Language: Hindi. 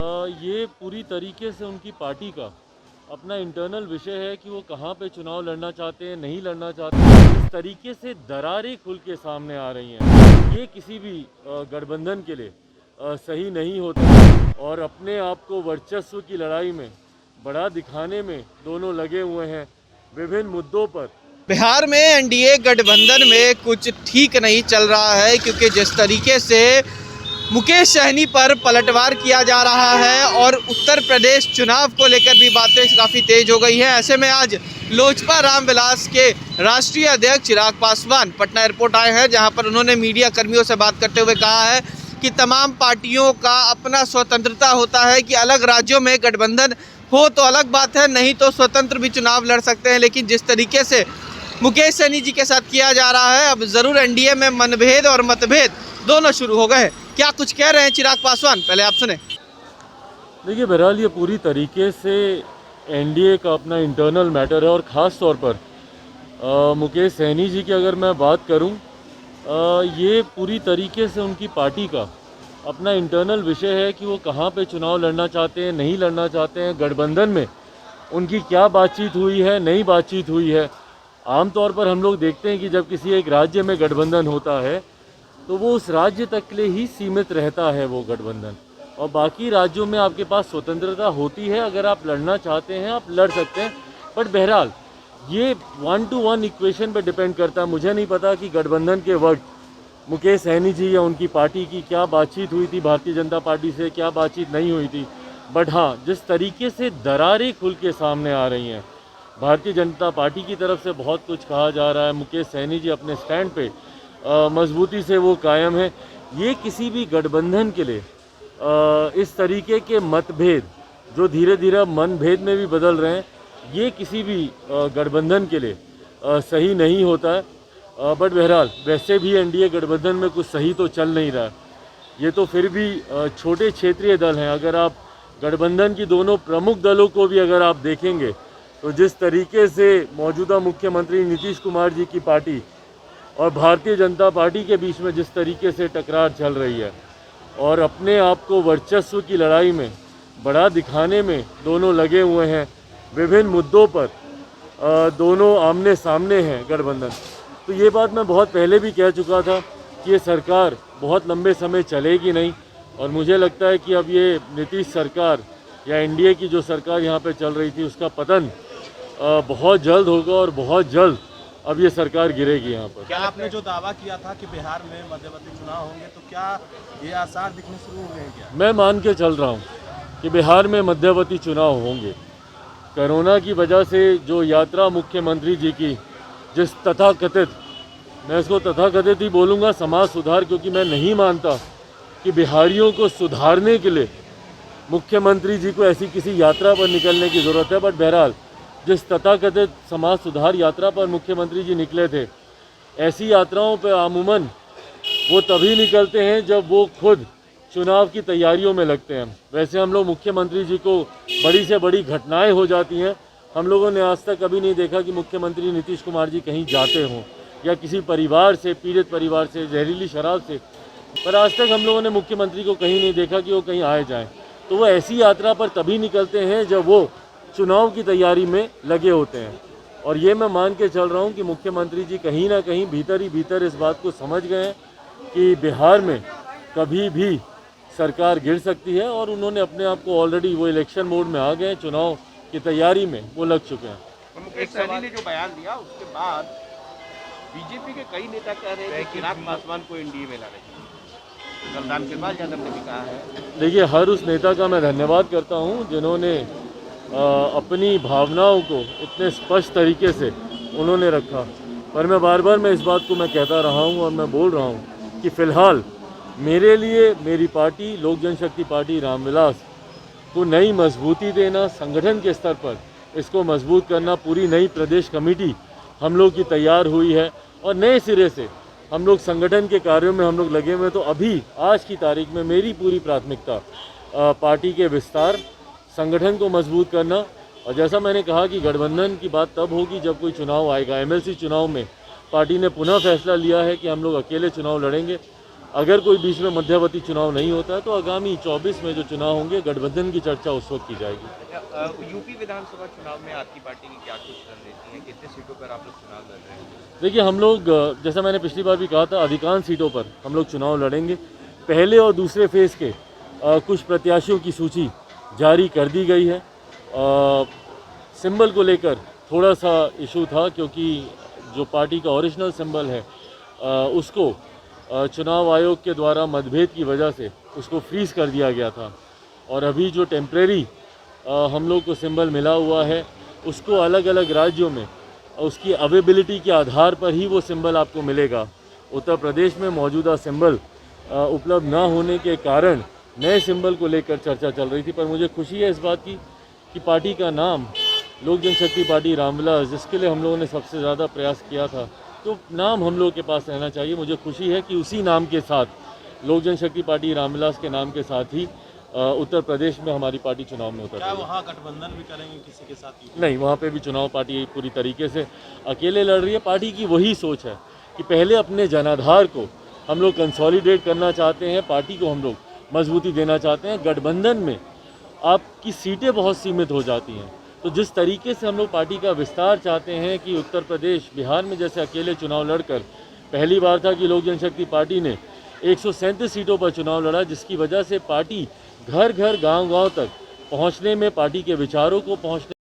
ये पूरी तरीके से उनकी पार्टी का अपना इंटरनल विषय है कि वो कहाँ पे चुनाव लड़ना चाहते हैं, नहीं लड़ना चाहते हैं। इस तरीके से दरारें खुल के सामने आ रही हैं, ये किसी भी गठबंधन के लिए सही नहीं होता। और अपने आप को वर्चस्व की लड़ाई में बड़ा दिखाने में दोनों लगे हुए हैं विभिन्न मुद्दों पर। बिहार में एनडीए गठबंधन में कुछ ठीक नहीं चल रहा है, क्योंकि जिस तरीके से मुकेश सहनी पर पलटवार किया जा रहा है और उत्तर प्रदेश चुनाव को लेकर भी बातें काफ़ी तेज हो गई हैं। ऐसे में आज लोजपा रामविलास के राष्ट्रीय अध्यक्ष चिराग पासवान पटना एयरपोर्ट आए हैं, जहां पर उन्होंने मीडिया कर्मियों से बात करते हुए कहा है कि तमाम पार्टियों का अपना स्वतंत्रता होता है कि अलग राज्यों में गठबंधन हो तो अलग बात है, नहीं तो स्वतंत्र भी चुनाव लड़ सकते हैं। लेकिन जिस तरीके से मुकेश सहनी जी के साथ किया जा रहा है, अब ज़रूर एनडीए में मनभेद और मतभेद दोनों शुरू हो गए। क्या कुछ कह रहे हैं चिराग पासवान, पहले आप सुने। देखिए, बहरहाल ये पूरी तरीके से एनडीए का अपना इंटरनल मैटर है और ख़ास तौर पर मुकेश सहनी जी की अगर मैं बात करूं, ये पूरी तरीके से उनकी पार्टी का अपना इंटरनल विषय है कि वो कहाँ पे चुनाव लड़ना चाहते हैं, नहीं लड़ना चाहते हैं। गठबंधन में उनकी क्या बातचीत हुई है, नहीं बातचीत हुई है। आमतौर पर हम लोग देखते हैं कि जब किसी एक राज्य में गठबंधन होता है तो वो उस राज्य तक के लिए ही सीमित रहता है वो गठबंधन, और बाकी राज्यों में आपके पास स्वतंत्रता होती है। अगर आप लड़ना चाहते हैं आप लड़ सकते हैं, बट बहरहाल ये 1-to-1 इक्वेशन पे डिपेंड करता है। मुझे नहीं पता कि गठबंधन के वक्त मुकेश सहनी जी या उनकी पार्टी की क्या बातचीत हुई थी भारतीय जनता पार्टी से, क्या बातचीत नहीं हुई थी। बट हाँ, जिस तरीके से दरारें खुल के सामने आ रही हैं, भारतीय जनता पार्टी की तरफ से बहुत कुछ कहा जा रहा है। मुकेश सहनी जी अपने स्टैंड पे मजबूती से वो कायम है। ये किसी भी गठबंधन के लिए इस तरीके के मतभेद जो धीरे धीरे मनभेद में भी बदल रहे हैं, ये किसी भी गठबंधन के लिए सही नहीं होता है। बट बहरहाल वैसे भी एनडीए गठबंधन में कुछ सही तो चल नहीं रहा है। ये तो फिर भी छोटे क्षेत्रीय दल हैं। अगर आप गठबंधन की दोनों प्रमुख दलों को भी अगर आप देखेंगे तो जिस तरीके से मौजूदा मुख्यमंत्री नीतीश कुमार जी की पार्टी और भारतीय जनता पार्टी के बीच में जिस तरीके से टकरार चल रही है और अपने आप को वर्चस्व की लड़ाई में बड़ा दिखाने में दोनों लगे हुए हैं विभिन्न मुद्दों पर, दोनों आमने सामने हैं गठबंधन। तो ये बात मैं बहुत पहले भी कह चुका था कि ये सरकार बहुत लंबे समय चलेगी नहीं, और मुझे लगता है कि अब ये नीतीश सरकार या एनडीए की जो सरकार यहाँ पे चल रही थी उसका पतन बहुत जल्द होगा और बहुत जल्द अब ये सरकार गिरेगी यहाँ पर। क्या आपने जो दावा किया था कि बिहार में मध्यवर्ती चुनाव होंगे, तो क्या ये आसार दिखने शुरू हो गए हैं क्या? मैं मान के चल रहा हूँ कि बिहार में मध्यवर्ती चुनाव होंगे। कोरोना की वजह से जो यात्रा मुख्यमंत्री जी की, जिस तथाकथित, मैं इसको तथाकथित ही बोलूँगा, समाज सुधार, क्योंकि मैं नहीं मानता कि बिहारियों को सुधारने के लिए मुख्यमंत्री जी को ऐसी किसी यात्रा पर निकलने की ज़रूरत है। बट बहरहाल जिस तथाकथित समाज सुधार यात्रा पर मुख्यमंत्री जी निकले थे, ऐसी यात्राओं पर अमूमन वो तभी निकलते हैं जब वो खुद चुनाव की तैयारियों में लगते हैं। वैसे हम लोग मुख्यमंत्री जी को बड़ी से बड़ी घटनाएं हो जाती हैं, हम लोगों ने आज तक कभी नहीं देखा कि मुख्यमंत्री नीतीश कुमार जी कहीं जाते हों या किसी परिवार से, पीड़ित परिवार से, जहरीली शराब से, पर आज तक हम लोगों ने मुख्यमंत्री को कहीं नहीं देखा कि वो कहीं आए जाएँ। तो वो ऐसी यात्रा पर तभी निकलते हैं जब वो चुनाव की तैयारी में लगे होते हैं। और ये मैं मान के चल रहा हूँ कि मुख्यमंत्री जी कहीं ना कहीं भीतर ही भीतर इस बात को समझ गए हैं कि बिहार में कभी भी सरकार गिर सकती है, और उन्होंने अपने आप को ऑलरेडी वो इलेक्शन मोड में आ गए, चुनाव की तैयारी में वो लग चुके हैं। तो मुकेश सहनी ने जो बयान दिया उसके बाद बीजेपी के कई नेता कह रहे हैं कि चिराग पासवान को एनडीए में लाना चाहिए। कल रामकृपाल यादव ने भी कहा है। देखिए, हर उस नेता का मैं धन्यवाद करता हूँ जिन्होंने अपनी भावनाओं को इतने स्पष्ट तरीके से उन्होंने रखा। पर मैं बार बार इस बात को मैं कहता रहा हूँ और मैं बोल रहा हूँ कि फ़िलहाल मेरे लिए मेरी पार्टी लोक जनशक्ति पार्टी रामविलास को नई मजबूती देना, संगठन के स्तर पर इसको मजबूत करना, पूरी नई प्रदेश कमेटी हम लोग की तैयार हुई है और नए सिरे से हम लोग संगठन के कार्यों में हम लोग लगे हुए हैं। तो अभी आज की तारीख में मेरी पूरी प्राथमिकता पार्टी के विस्तार, संगठन को मजबूत करना, और जैसा मैंने कहा कि गठबंधन की बात तब होगी जब कोई चुनाव आएगा। एमएलसी चुनाव में पार्टी ने पुनः फैसला लिया है कि हम लोग अकेले चुनाव लड़ेंगे, अगर कोई बीच में मध्यवर्ती चुनाव नहीं होता है तो आगामी 24 में जो चुनाव होंगे गठबंधन की चर्चा उस वक्त की जाएगी। यूपी विधानसभा चुनाव में आपकी पार्टी की क्या कुछ रणनीति है, कितने सीटों पर आप लोग चुनाव लड़ रहे हैं? देखिए, हम लोग जैसा मैंने पिछली बार भी कहा था, अधिकांश सीटों पर हम लोग चुनाव लड़ेंगे। पहले और दूसरे फेज़ के कुछ प्रत्याशियों की सूची जारी कर दी गई है। सिंबल को लेकर थोड़ा सा इशू था, क्योंकि जो पार्टी का ओरिजिनल सिंबल है उसको चुनाव आयोग के द्वारा मतभेद की वजह से उसको फ्रीज़ कर दिया गया था, और अभी जो टेम्परेरी हम लोग को सिंबल मिला हुआ है उसको अलग अलग राज्यों में उसकी अवेलेबिलिटी के आधार पर ही वो सिंबल आपको मिलेगा। उत्तर प्रदेश में मौजूदा सिंबल उपलब्ध ना होने के कारण नए सिंबल को लेकर चर्चा चल रही थी, पर मुझे खुशी है इस बात की कि पार्टी का नाम लोक जनशक्ति पार्टी रामविलास, जिसके लिए हम लोगों ने सबसे ज़्यादा प्रयास किया था, तो नाम हम लोग के पास रहना चाहिए। मुझे खुशी है कि उसी नाम के साथ लोक जनशक्ति पार्टी रामविलास के नाम के साथ ही उत्तर प्रदेश में हमारी पार्टी चुनाव में उतर रही है। वहाँ गठबंधन भी करेंगे किसी के साथ? नहीं, वहाँ पे भी चुनाव पार्टी पूरी तरीके से अकेले लड़ रही है। पार्टी की वही सोच है कि पहले अपने जनाधार को हम लोग कंसोलिडेट करना चाहते हैं, पार्टी को हम लोग मजबूती देना चाहते हैं। गठबंधन में आपकी सीटें बहुत सीमित हो जाती हैं, तो जिस तरीके से हम लोग पार्टी का विस्तार चाहते हैं कि उत्तर प्रदेश, बिहार में जैसे अकेले चुनाव लड़कर पहली बार था कि लोक जनशक्ति पार्टी ने 137 सीटों पर चुनाव लड़ा, जिसकी वजह से पार्टी घर घर गांव-गांव तक पहुंचने में, पार्टी के विचारों को पहुंचने